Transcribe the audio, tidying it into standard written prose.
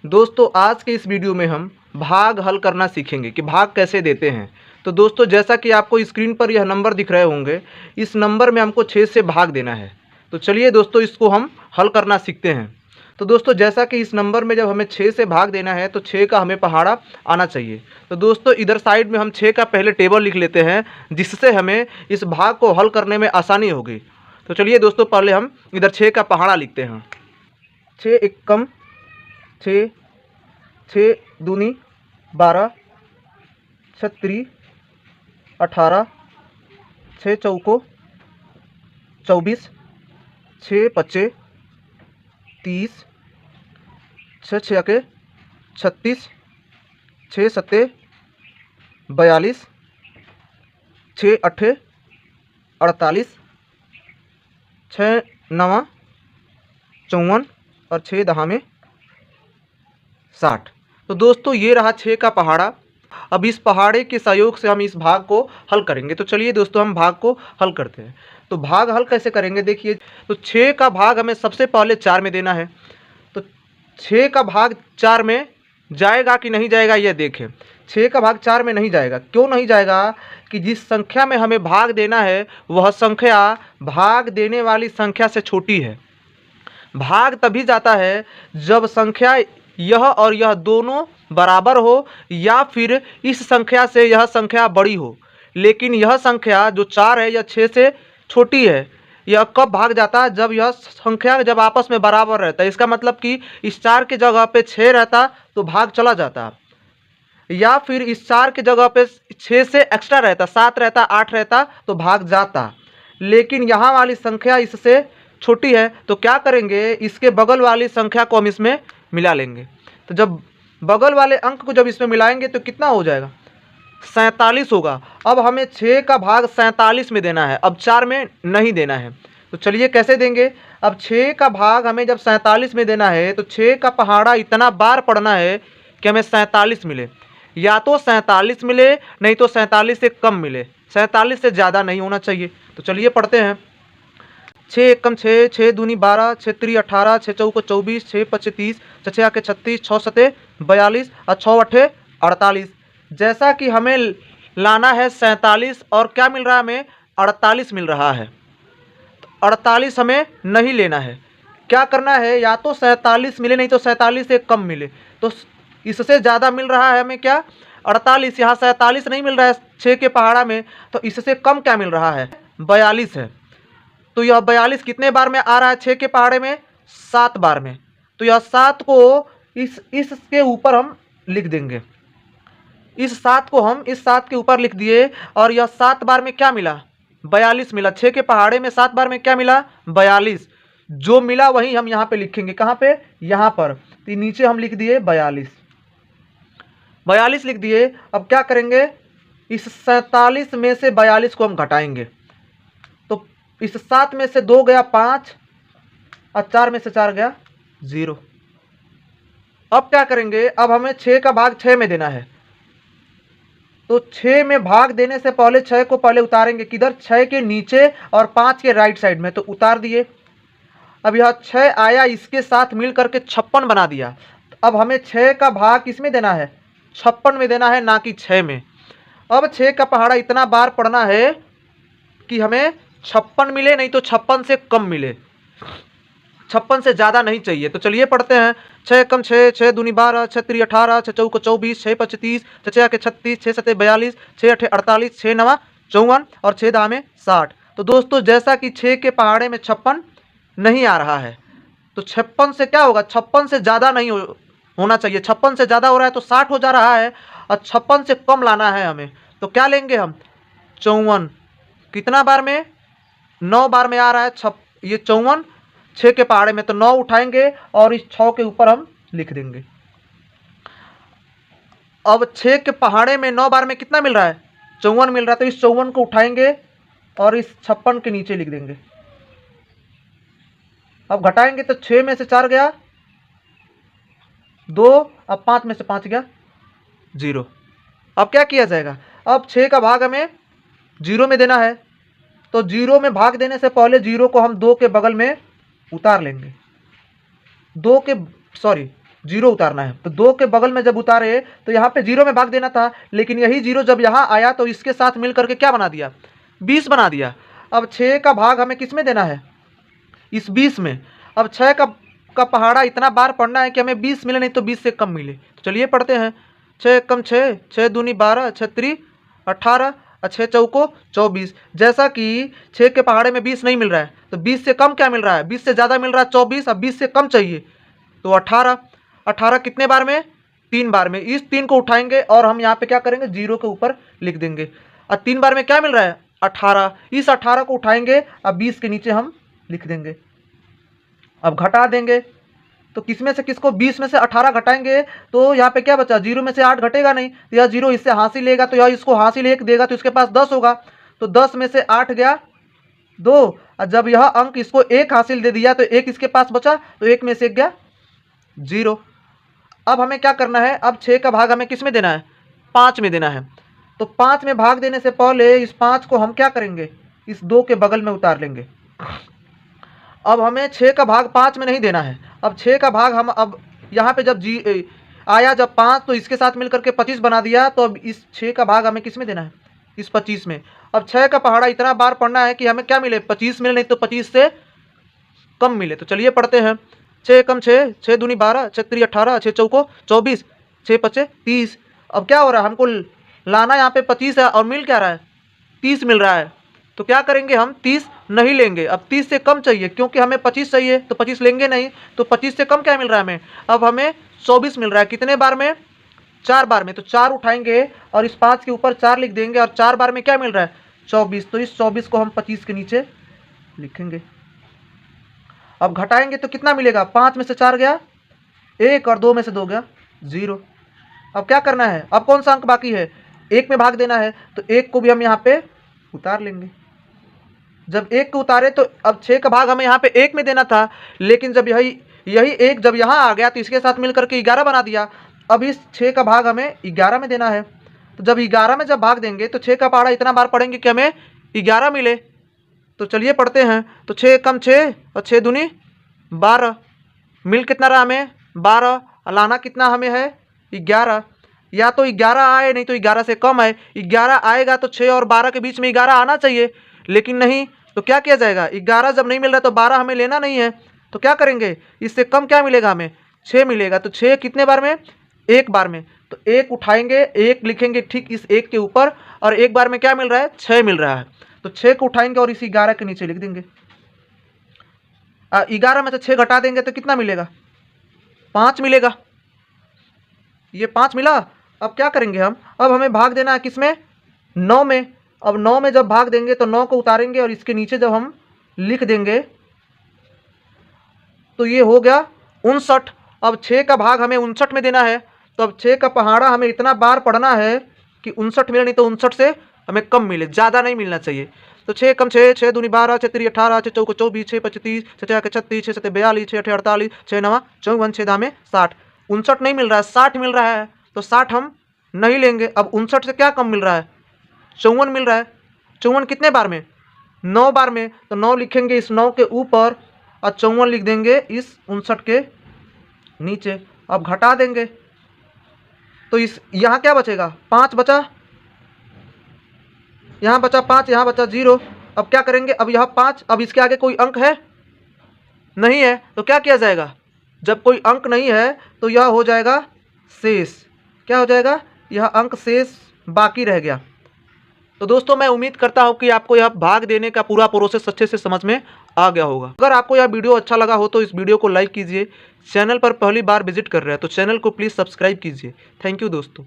दोस्तों आज के इस वीडियो में हम भाग हल करना सीखेंगे कि भाग कैसे देते हैं। तो दोस्तों जैसा कि आपको स्क्रीन पर यह नंबर दिख रहे होंगे, इस नंबर में हमको 6 से भाग देना है। तो चलिए दोस्तों इसको हम हल करना सीखते हैं। तो दोस्तों जैसा कि इस नंबर में जब हमें 6 से भाग देना है तो 6 का हमें पहाड़ा आना चाहिए। तो दोस्तों इधर साइड में हम 6 का पहले टेबल लिख लेते हैं, जिससे हमें इस भाग को हल करने में आसानी होगी। तो चलिए दोस्तों पहले हम इधर 6 का पहाड़ा लिखते हैं। 6 एकम 6, 6 दूनी 12, 6 त्रि 18, 6 चौको 24, 6 पच्चे 30, 6 छके 36, 6 सत्ते 42, 6 अट्ठे 48, 6 नवा 54 और 6 दहा में 60। तो दोस्तों ये रहा 6 का पहाड़ा। अब इस पहाड़े के सहयोग से हम इस भाग को हल करेंगे। तो चलिए दोस्तों हम भाग को हल करते हैं। तो भाग हल कैसे करेंगे देखिए। तो 6 का भाग हमें सबसे पहले 4 में देना है। तो 6 का भाग 4 में जाएगा कि नहीं जाएगा यह देखें। 6 का भाग 4 में नहीं जाएगा। क्यों नहीं जाएगा कि जिस संख्या में हमें भाग देना है वह संख्या भाग देने वाली संख्या से छोटी है। भाग तभी जाता है जब संख्या यह और यह दोनों बराबर हो या फिर इस संख्या से यह संख्या बड़ी हो। लेकिन यह संख्या जो 4 है यह 6 से छोटी है। यह कब भाग जाता है? जब यह संख्या जब आपस में बराबर रहता है। इसका मतलब कि इस 4 के जगह पे 6 रहता तो भाग चला जाता, या फिर इस 4 के जगह पे 6 से एक्स्ट्रा रहता, 7 रहता, 8 रहता तो भाग जाता। लेकिन यहाँ वाली संख्या इससे छोटी है तो क्या करेंगे, इसके बगल वाली संख्या को हम इसमें मिला लेंगे। तो जब बगल वाले अंक को जब इसमें मिलाएंगे तो कितना हो जाएगा? 47 होगा। अब हमें 6 का भाग 47 में देना है, अब 4 में नहीं देना है। तो चलिए कैसे देंगे। अब 6 का भाग हमें जब 47 में देना है तो 6 का पहाड़ा इतना बार पढ़ना है कि हमें 47 मिले। या तो 47 मिले, नहीं तो 47 से कम मिले। 47 से ज़्यादा नहीं होना चाहिए। तो चलिए पढ़ते हैं। 6 एकम 6, 6 दूनी 12, 6 त्रि 18, 6 चौको 24, 6 पच्चे 30, 6 छके 36, 6 सत्ते 42 और 6 अट्ठे 48। जैसा कि हमें लाना है 47 और क्या मिल रहा है हमें? 48 मिल रहा है। तो 48 हमें नहीं लेना है। क्या करना है? या तो 47 मिले, नहीं तो 47 से कम मिले। तो इससे ज़्यादा मिल रहा है हमें क्या? 48। यहाँ 47 नहीं मिल रहा है 6 के पहाड़ा में, तो इससे कम क्या मिल रहा है? 42 है। तो यह 42 कितने बार में आ रहा है 6 के पहाड़े में? 7 बार में। तो यह 7 को इसके ऊपर हम लिख देंगे। इस 7 को हम इस 7 के ऊपर लिख दिए और यह 7 बार में क्या मिला? 42 मिला। 6 के पहाड़े में 7 बार में क्या मिला? 42। जो मिला वही हम यहाँ पे लिखेंगे। कहाँ पे? यहाँ पर। तो नीचे हम लिख दिए 42। 42 लिख दिए। अब क्या करेंगे? इस 47 में से 42 को हम घटाएंगे। तो इस 7 में से 2 गया 5 और 4 में से 4 गया 0। अब क्या करेंगे? अब हमें 6 का भाग 6 में देना है। तो 6 में भाग देने से पहले 6 को पहले उतारेंगे किधर? 6 के नीचे और 5 के राइट साइड में। तो उतार दिए। अब यह 6 आया, इसके साथ मिल करके 56 बना दिया। अब हमें 6 का भाग किसमें देना है? 56 में देना है, ना कि 6 में। अब 6 का पहाड़ा इतना बार पढ़ना है कि हमें 56 मिले, नहीं तो 56 से कम मिले। 56 से ज़्यादा नहीं चाहिए। तो चलिए पढ़ते हैं। 6 एकम 6, 6 दूनी 12, 6 त्रि 18, 6 चौको 24, 6 पच्चे 30, 6 छके 36, 6 सत्ते 42, 6 अट्ठे 48, 6 नवा 54 और 6 दहा में 60। तो दोस्तों जैसा कि 6 के पहाड़े में 56 नहीं आ रहा है, तो 56 से क्या होगा? 56 से ज़्यादा नहीं होना चाहिए। 56 से ज़्यादा हो रहा है तो 60 हो जा रहा है और 56 से कम लाना है हमें। तो क्या लेंगे हम? 54। कितना बार में? 9 बार में आ रहा है ये 54 6 के पहाड़े में। तो 9 उठाएंगे और इस 6 के ऊपर हम लिख देंगे। अब 6 के पहाड़े में 9 बार में कितना मिल रहा है? 54 मिल रहा है। तो इस 54 को उठाएंगे और इस 56 के नीचे लिख देंगे। अब घटाएंगे तो 6 में से 4 गया 2, अब 5 में से 5 गया 0। अब क्या किया जाएगा? अब 6 का भाग हमें 0 में देना है। तो 0 में भाग देने से पहले 0 को हम 2 के बगल में उतार लेंगे। जीरो उतारना है। तो 2 के बगल में जब उतारे तो यहाँ पे जीरो में भाग देना था, लेकिन यही जीरो जब यहाँ आया तो इसके साथ मिल करके क्या बना दिया, 20 बना दिया। अब 6 का भाग हमें किस में देना है, इस 20 में। अब 6 का पहाड़ा इतना बार पढ़ना है कि हमें 20 मिले, नहीं तो 20 से कम मिले। तो चलिए पढ़ते हैं। 6 कम 6, 6 दूनी 12, 6 3 18, 6 चौको 24। जैसा कि 6 के पहाड़े में 20 नहीं मिल रहा है, तो 20 से कम क्या मिल रहा है, 20 से ज़्यादा मिल रहा है 24। अब 20 से कम चाहिए तो 18। 18 कितने बार में, 3 बार में। इस 3 को उठाएंगे और हम यहाँ पे क्या करेंगे, जीरो के ऊपर लिख देंगे। और 3 बार में क्या मिल रहा है, 18। इस 18 को उठाएंगे, अब 20 के नीचे हम लिख देंगे। अब घटा देंगे तो किस में से किसको, 20 में से 18 घटाएंगे तो यहाँ पे क्या बचा, जीरो में से 8 घटेगा नहीं, तो यह जीरो इससे हासिल लेगा, तो यह इसको हासिल 1 देगा, तो इसके पास 10 होगा। तो 10 में से 8 गया 2, और जब यह अंक इसको 1 हासिल दे दिया तो 1 इसके पास बचा, तो 1 में से 1 गया 0। अब हमें क्या करना है, अब 6 का भाग हमें किस में देना है, 5 में देना है। तो 5 में भाग देने से पहले इस 5 को हम क्या करेंगे, इस 2 के बगल में उतार लेंगे। अब हमें 6 का भाग 5 में नहीं देना है। अब 6 का भाग हम अब यहाँ पे जब आया जब 5, तो इसके साथ मिलकर के 25 बना दिया। तो अब इस 6 का भाग हमें किस में देना है, इस 25 में। अब 6 का पहाड़ा इतना बार पढ़ना है कि हमें क्या मिले, 25 मिले, नहीं तो 25 से कम मिले। तो चलिए पढ़ते हैं। 6 कम 6, 6 दूनी 12, 6 3 18, 6 चौको 24, 6 5 30। अब क्या हो रहा है, हमको लाना यहाँ पे 25 है और मिल क्या रहा है, 30 मिल रहा है। तो क्या करेंगे, हम 30 नहीं लेंगे। अब 30 से कम चाहिए, क्योंकि हमें 25 चाहिए, तो 25 लेंगे नहीं। तो 25 से कम क्या मिल रहा है हमें, अब हमें 24 मिल रहा है। कितने बार में, 4 बार में। तो 4 उठाएंगे और इस 5 के ऊपर 4 लिख देंगे, और 4 बार में क्या मिल रहा है, 24। तो इस 24 को हम 25 के नीचे लिखेंगे। अब घटाएंगे तो कितना मिलेगा, 5 में से 4 गया 1, और 2 में से 2 गया 0। अब क्या करना है, अब कौन सा अंक बाकी है, 1 में भाग देना है। तो 1 को भी हम यहाँ पे उतार लेंगे। जब 1 को उतारे तो अब 6 का भाग हमें यहाँ पे 1 में देना था, लेकिन जब यही 1 जब यहाँ आ गया तो इसके साथ मिलकर के 11 बना दिया। अब इस 6 का भाग हमें 11 में देना है। तो जब 11 में जब भाग देंगे तो 6 का पहाड़ा इतना बार पढ़ेंगे कि हमें 11 मिले। तो चलिए पढ़ते हैं। तो 6 कम 6, और 6 दूनी 12, मिल कितना रहा हमें, 12। लाना कितना हमें है, 11। या तो 11 आए, नहीं तो 11 से कम आए। 11 आएगा तो 6 और 12 के बीच में 11 आना चाहिए, लेकिन नहीं। तो क्या किया जाएगा, 11 जब नहीं मिल रहा तो 12 हमें लेना नहीं है। तो क्या करेंगे, इससे कम क्या मिलेगा हमें, 6 मिलेगा। तो 6 कितने बार में, 1 बार में। तो 1 उठाएंगे, 1 लिखेंगे ठीक इस 1 के ऊपर, और 1 बार में क्या मिल रहा है, 6 मिल रहा है। तो 6 को उठाएंगे और इस 11 के नीचे लिख देंगे। 11 में से 6 घटा देंगे तो कितना मिलेगा, 5 मिलेगा। ये 5 मिला। अब क्या करेंगे हम, अब हमें भाग देना है किसमें, 9 में। अब 9 में जब भाग देंगे तो 9 को उतारेंगे और इसके नीचे जब हम लिख देंगे तो ये हो गया 59। अब 6 का भाग हमें 59 में देना है। तो अब 6 का पहाड़ा हमें इतना बार पढ़ना है कि 59 मिले, नहीं तो 59 से हमें कम मिले, ज़्यादा नहीं मिलना चाहिए। तो 6 कम 6, 6 दूनी 12, 6 3 18, 6 चौको 24, 6 5 30, 6 6 36, 6 7 42, 6 8 48, 6 9 54, 6 दामे 60। 59 नहीं मिल रहा है, 60 मिल रहा है। तो 60 हम नहीं लेंगे। अब 59 से क्या कम मिल रहा है, 54 मिल रहा है। 54 कितने बार में, 9 बार में। तो 9 लिखेंगे इस 9 के ऊपर, और 54 लिख देंगे इस 59 के नीचे। अब घटा देंगे तो इस यहाँ क्या बचेगा, 5 बचा, यहाँ बचा 5, यहाँ बचा 0। अब क्या करेंगे, अब यह 5, अब इसके आगे कोई अंक है नहीं है, तो क्या किया जाएगा, जब कोई अंक नहीं है तो यह हो जाएगा शेष। क्या हो जाएगा, यह अंक शेष बाकी रह गया। तो दोस्तों मैं उम्मीद करता हूं कि आपको यह भाग देने का पूरा प्रोसेस अच्छे से समझ में आ गया होगा। अगर आपको यह वीडियो अच्छा लगा हो तो इस वीडियो को लाइक कीजिए। चैनल पर पहली बार विजिट कर रहे हैं तो चैनल को प्लीज़ सब्सक्राइब कीजिए। थैंक यू दोस्तों।